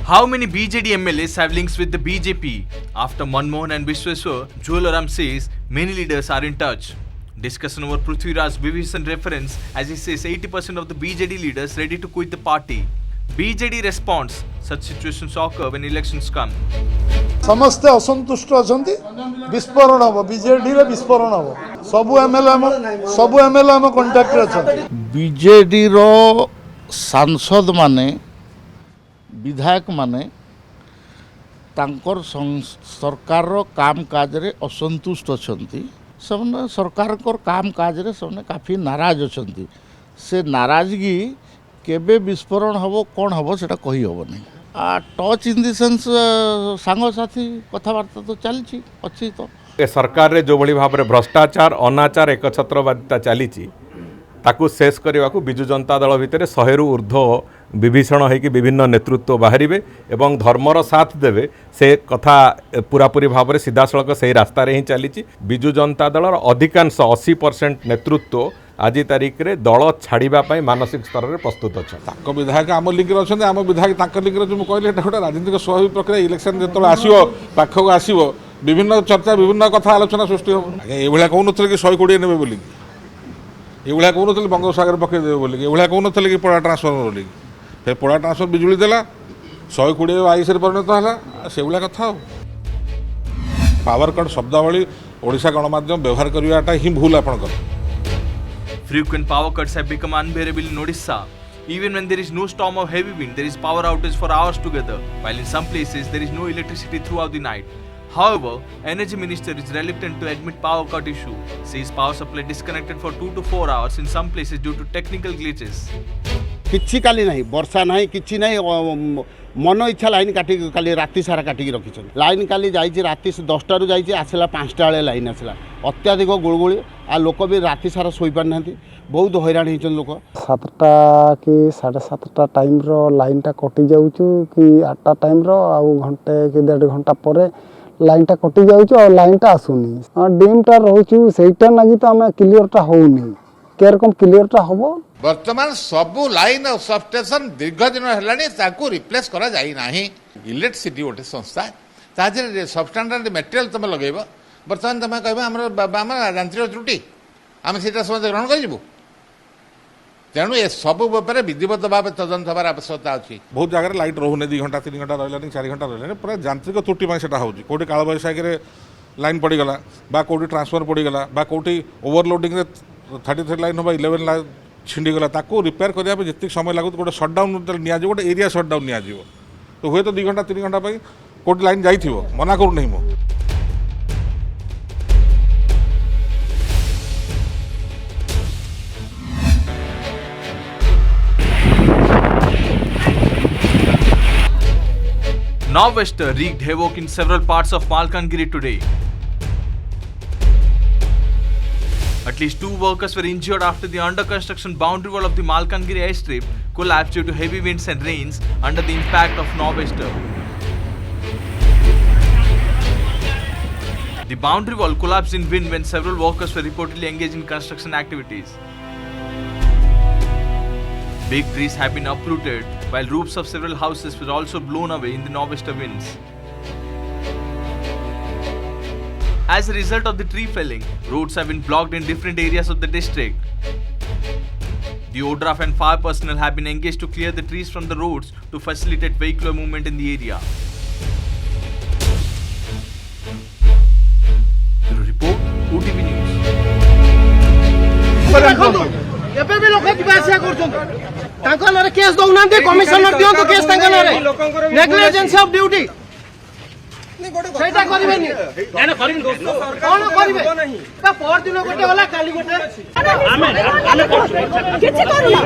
How many BJD MLAs have links with the BJP? After Manmohan and Vishweswar, Jwalaram says many leaders are in touch. Discussion over Prithviraj Vivisan reference as he says 80% of the BJD leaders ready to quit the party. BJD responds, such situations occur when elections come. समस्ते असंतुष्ट अछंती विस्फोरण हम BJD रे विस्फोरण हम सबु MLA हम contact रे अछंती BJD रो सांसद माने विधायक माने तांकर सरकार रो काम काज रे असंतुष्ट अछंती सबने सरकार को काम काज रे सबने काफी नाराज अछंती से नाराजगी केबे विस्फोरण हबो कोन हबो सेटा कहि हबो नहीं टच इन द सेंस सांग साथी कथबार्ता तो चलछि अछि तो सरकार रे जो भली भाबरे भ्रष्टाचार अनाचार एकछत्रवादिता चलीछि ताकू शेष करने को बिजु जनता दल भितर 100 रु ऊर्ध्व विभीषण होकि विभिन्न नेतृत्व बाहरिबे एवं धर्मर साथ देवे से कथा पूरापूरी भाव में सीधासलख से रास्तार ही चली बिजु जनता दल अधिकांश 80% नेतृत्व आज तारीख रे दल छाड़ापी मानसिक स्तर में प्रस्तुत अच्छा विधायक आम लिंक अच्छा आम विधायक लिंक कहले गोटे राजनीतिक स्वाभाविक प्रक्रिया इलेक्शन जो आसो पाखक आसो विभिन्न चर्चा विभिन्न कथा आलोचना सृष्टि हम ये कहून कि 120 ने बोलिक ये कहून बंगोपसागर पकईदेवे बोलिक ये कहून कि पोड़ा ट्रांसफर बोलिक फिर पोड़ा ट्रांसफर बिजुली देला 120 आईस परिणत है से कथा पावर कट शब्दावली ओडिशा गणमाध्यम व्यवहार करवाटा ही भूल आपंकर Frequent power cuts have become unbearable in Odisha. Even when there is no storm or heavy wind, there is power outage for hours together, while in some places there is no electricity throughout the night. However, Energy Minister is reluctant to admit power cut issue, says power supply disconnected for 2 to 4 hours in some places due to technical glitches. किछि काली नहीं वर्षा नहीं किछि नहीं मन इच्छा line काटी काली राति सारा काटिकी रखिछन लाइन काली जाइछि राति 10टा रु जाइछि आसला 5टा बेले लाइन आसला अत्याधिक गुळगुळी आ लोक भी राति सारा सोई पार नांती बहुत हैरान होइछन लोक 7टा कि 7:30 टाइम रो लाइन टा कटि जाउछु कि 8टा टाइम रो आ घंटे कि 1.5 घंटा परे लाइन टा कटि जाउछु और लाइन ता आसुनी डीम टा रहउछु सेटा लागि तो हमें क्लियर ता होउनी के रकम क्लियर ता होबो वर्तमान सबू लाइन और सबस्टेशन दीर्घ दिन है रिप्लेस करा जाई नाही इलेक्ट्रिसिटी गोटे संस्था ताजे सबस्टांडार्ड मटेरियल तुम लगेब बर्तमान तुम कह यांत्रिक त्रुटि आम से समझ ग्रहण करूँ तेणु ये सब विधिवत भाव तदंत हमार आवश्यकता अच्छी बहुत जगह लाइट रोने 2 घंटा 3 घंटा रहा 4 घंटा रहा पूरा यांत्रिक त्रुटि से कौटी काल बैशाखी लाइन पड़गला कौटी ट्रांसफर पड़गला कौटी ओवरलोडिंग 33 लाइन हम 11 लाइन छिंडीगला ताको रिपेयर करने जितनी समय लगुत गोटे सटडाउन नि गोटे एरिया सटडाउन नि तो हुए तो 2 घंटा 3 घंटा कौटी लाइन जाइए मना करू नहीं मो Nor'wester wreaked havoc in several parts of Malkangiri today. At least 2 workers were injured after the under-construction boundary wall of the Malkangiri airstrip collapsed due to heavy winds and rains under the impact of Nor'wester. The boundary wall collapsed in wind when several workers were reportedly engaged in construction activities. Big trees have been uprooted, while roofs of several houses were also blown away in the nor'wester winds. As a result of the tree felling, roads have been blocked in different areas of the district. The ODRAF and fire personnel have been engaged to clear the trees from the roads to facilitate vehicular movement in the area. Bureau Report, OTV News. ଏବେ ବି ଲୋକ ଯିବା ଆସିବା କରୁଛନ୍ତି ତାଙ୍କ ନାଁରେ case ଦଉନାହାନ୍ତି commissioner ଦିଅନ୍ତୁ case ତାଙ୍କ ନାଁରେ ନେଗ୍ଲିଜେନ୍ସ ଅଫ ଡ୍ୟୁଟି ସେଇଟା କରିବେନି କଣ କରିବେ ପରଦିନ ଗୋଟେ ଗଲା କାଲି ଗୋଟେ ଆମେ କିଛି କରୁନା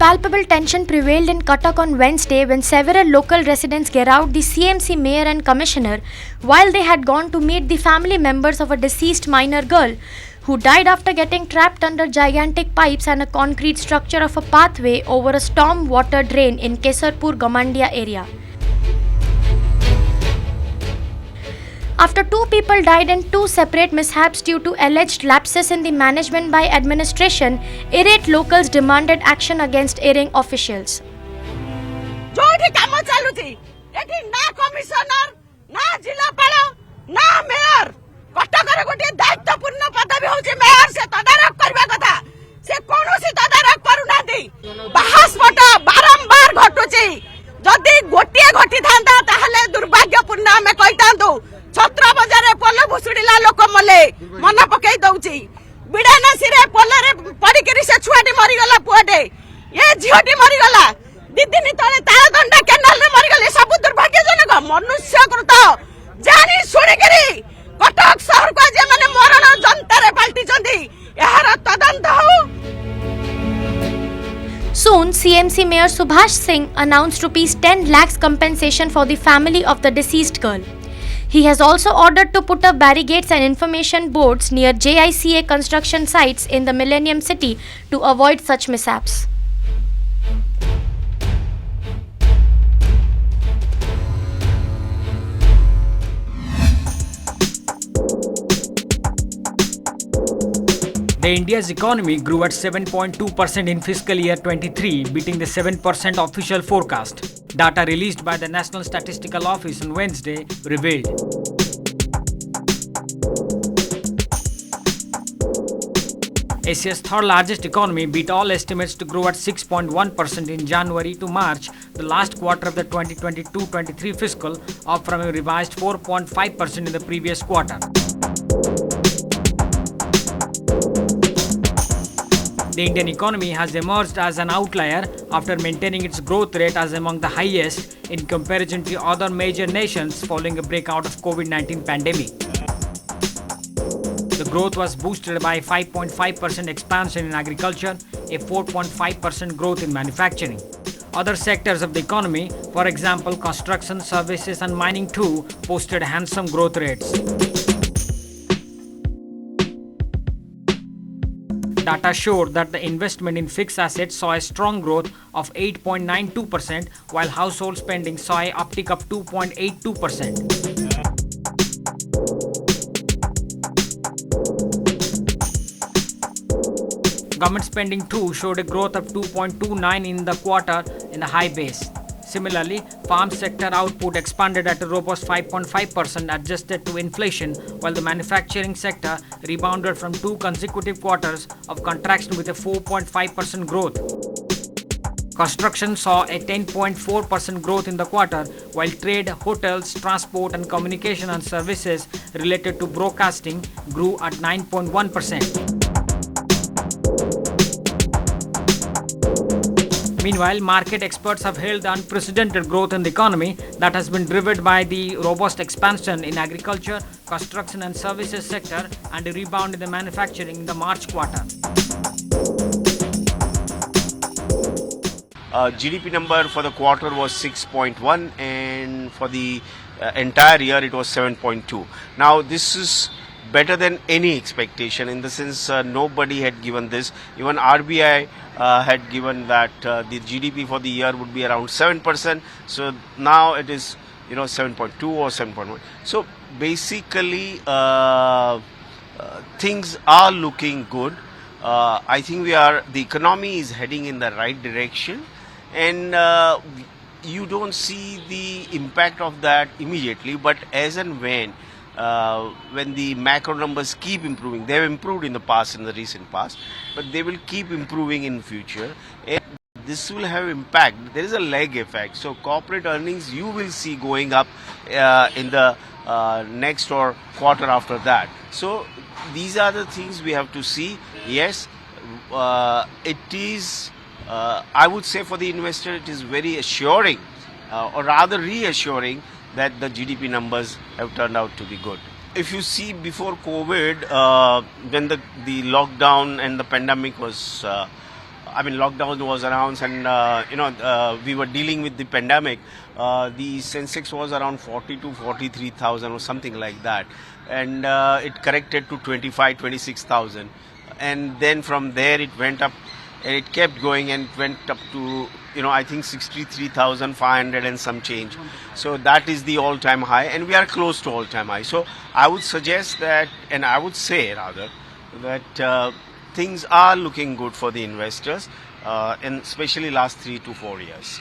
Palpable tension prevailed in Cuttack on Wednesday when several local residents garrowed the CMC mayor and commissioner while they had gone to meet the family members of a deceased minor girl. who died after getting trapped under gigantic pipes and a concrete structure of a pathway over a storm water drain in Kesarpur Gamandia area. After 2 people died in 2 separate mishaps due to alleged lapses in the management by administration, irate locals demanded action against erring officials. जोठी काम चालुची एठी ना commissioner ना जिलापाल ना mayor कटकर गोटे दायित्वपूर्ण पदवी होची मेयर से तदारक करबा कथा से कोनोसी तदारक करूनादी बाहास्फोट बारंबार घटुची जदि गोटे घटी थांदा ताहले दुर्भाग्यपूर्ण हमें कहितांदु छत्र बजारे पोल भुसुडीला लोक मले मन पकई दउची बिडानासी रे पोलरे पडिकरी से छुआटी मरि गला पुआटे ये झियोटी मरि गला दिन तले तारदंडा केनाल रे मरि गले सब दुर्भाग्यजनक मनुष्य कृत जानी सुनि करी कटक शहर को जे माने मरण जनता रे पाल्टी चंदी एहार तदंत हो. Soon, CMC Mayor Subhash Singh announced rupees 10 lakhs compensation for the family of the deceased girl. He has also ordered to put up barricades and information boards near JICA construction sites in the Millennium City to avoid such mishaps. The India's economy grew at 7.2% in fiscal year 23, beating the 7% official forecast. Data released by the National Statistical Office on Wednesday revealed. Asia's third largest economy beat all estimates to grow at 6.1% in January to March, the last quarter of the 2022-23 fiscal, up from a revised 4.5% in the previous quarter. The Indian economy has emerged as an outlier after maintaining its growth rate as among the highest in comparison to other major nations following a breakout of COVID-19 pandemic. The growth was boosted by 5.5% expansion in agriculture, a 4.5% growth in manufacturing. Other sectors of the economy, for example construction, services and mining too, posted handsome growth rates. Data showed that the investment in fixed assets saw a strong growth of 8.92%, while household spending saw an uptick of 2.82%. Government spending too showed a growth of 2.29% in the quarter in a high base. Similarly, farm sector output expanded at a robust 5.5% adjusted to inflation, while the manufacturing sector rebounded from 2 consecutive quarters of contraction with a 4.5% growth. Construction saw a 10.4% growth in the quarter, while trade, hotels, transport and communication and services related to broadcasting grew at 9.1%. Meanwhile, market experts have hailed the unprecedented growth in the economy that has been driven by the robust expansion in agriculture, construction and services sector and a rebound in the manufacturing in the March quarter. GDP number for the quarter was 6.1 and for the entire year it was 7.2. Now this is better than any expectation in the sense nobody had given this. Even RBI had given that the GDP for the year would be around 7%. So now it is 7.2 or 7.1. So basically things are looking good. I think the economy is heading in the right direction, and you don't see the impact of that immediately, but as and when the macro numbers keep improving, they have improved in the recent past, but they will keep improving in future, and this will have impact. There is a lag effect, so corporate earnings you will see going up in the next or quarter after that. So these are the things we have to see. Yes, it is I would say for the investor it is very assuring or rather reassuring that the GDP numbers have turned out to be good. If you see before COVID, when the lockdown and the pandemic was, lockdown was announced and we were dealing with the pandemic, the Sensex was around 40 to 43,000 or something like that. and it corrected to 26,000, and then from there it went up and it kept going and went up to, I think 63,500 and some change. So that is the all-time high, and we are close to all-time high. So I would suggest that, and I would say rather, that things are looking good for the investors, and especially last 3 to 4 years.